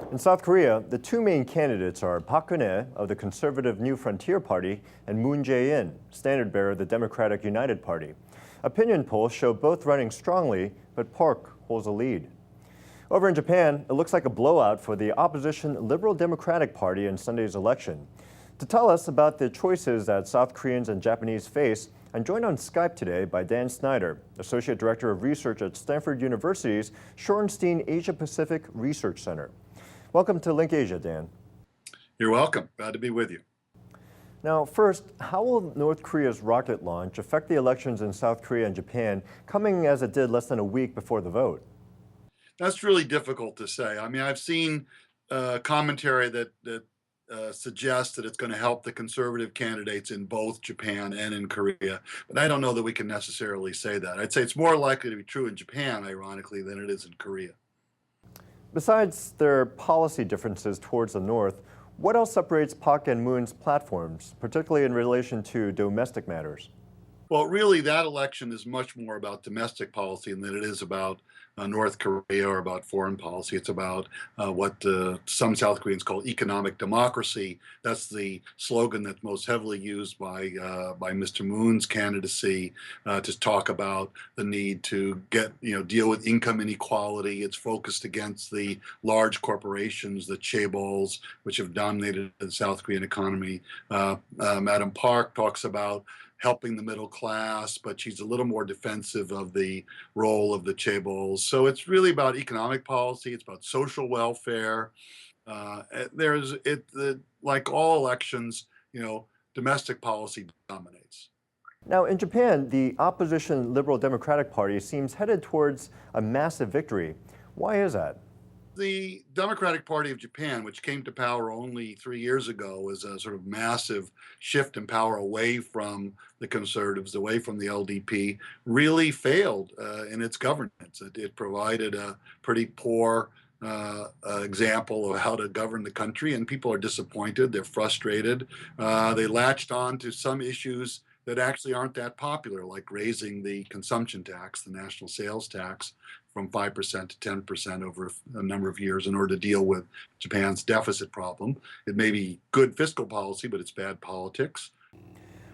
In South Korea, the two main candidates are Park Geun-hye of the conservative New Frontier Party and Moon Jae-in, standard bearer of the Democratic United Party. Opinion polls show both running strongly, but Park holds a lead. Over in Japan, it looks like a blowout for the opposition Liberal Democratic Party in Sunday's election. To tell us about the choices that South Koreans and Japanese face, I'm joined on Skype today by Dan Sneider, Associate Director of Research at Stanford University's Shorenstein Asia-Pacific Research Center. Welcome to LinkAsia, Dan. You're welcome. Glad to be with you. Now, first, how will North Korea's rocket launch affect the elections in South Korea and Japan, coming as it did less than a week before the vote? That's really difficult to say. I mean, I've seen commentary that suggests that it's going to help the conservative candidates in both Japan and in Korea, but I don't know that we can necessarily say that. I'd say it's more likely to be true in Japan, ironically, than it is in Korea. Besides their policy differences towards the North, what else separates Park and Moon's platforms, particularly in relation to domestic matters? Well, really, that election is much more about domestic policy than it is about North Korea or about foreign policy. It's about what some South Koreans call economic democracy. That's the slogan that's most heavily used by Mr. Moon's candidacy to talk about the need to deal with income inequality. It's focused against the large corporations, the chaebols, which have dominated the South Korean economy. Madam Park talks about helping the middle class, but she's a little more defensive of the role of the chaebols. So it's really about economic policy. It's about social welfare. Like all elections, domestic policy dominates. Now, in Japan, the opposition Liberal Democratic Party seems headed towards a massive victory. Why is that? The Democratic Party of Japan, which came to power only 3 years ago, was a sort of massive shift in power away from the conservatives, away from the LDP, really failed in its governance. It provided a pretty poor example of how to govern the country, and people are disappointed, they're frustrated. They latched on to some issues that actually aren't that popular, like raising the consumption tax, the national sales tax, from 5% to 10% over a number of years in order to deal with Japan's deficit problem. It may be good fiscal policy, but it's bad politics.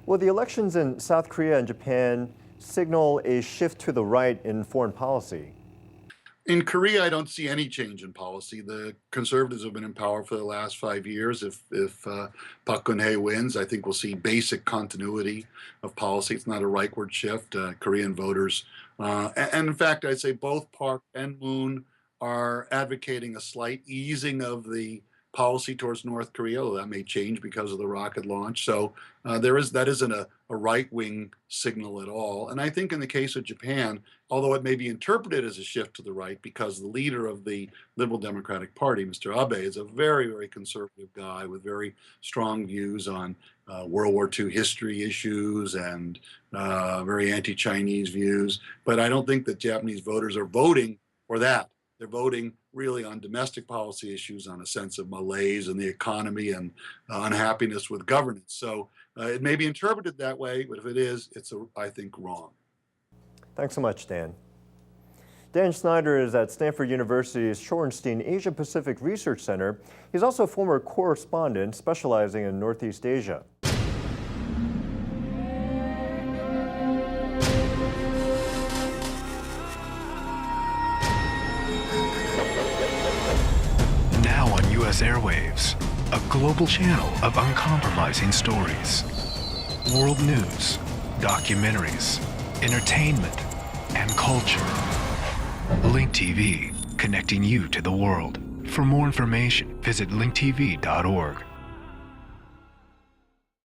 Will the elections in South Korea and Japan signal a shift to the right in foreign policy? In Korea, I don't see any change in policy. The conservatives have been in power for the last 5 years. If Park Geun-hye wins, I think we'll see basic continuity of policy. It's not a rightward shift. Korean voters, and in fact, I'd say both Park and Moon are advocating a slight easing of the policy towards North Korea, although that may change because of the rocket launch. So that isn't a right-wing signal at all. And I think in the case of Japan, although it may be interpreted as a shift to the right because the leader of the Liberal Democratic Party, Mr. Abe, is a very, very conservative guy with very strong views on World War II history issues and very anti-Chinese views. But I don't think that Japanese voters are voting for that. They're voting really on domestic policy issues, on a sense of malaise in the economy and unhappiness with governance. So it may be interpreted that way, but if it is, it's, I think, wrong. Thanks so much, Dan. Dan Sneider is at Stanford University's Shorenstein Asia-Pacific Research Center. He's also a former correspondent specializing in Northeast Asia. Airwaves, a global channel of uncompromising stories, world news, documentaries, entertainment, and culture. Link TV, connecting you to the world. For more information, visit linktv.org.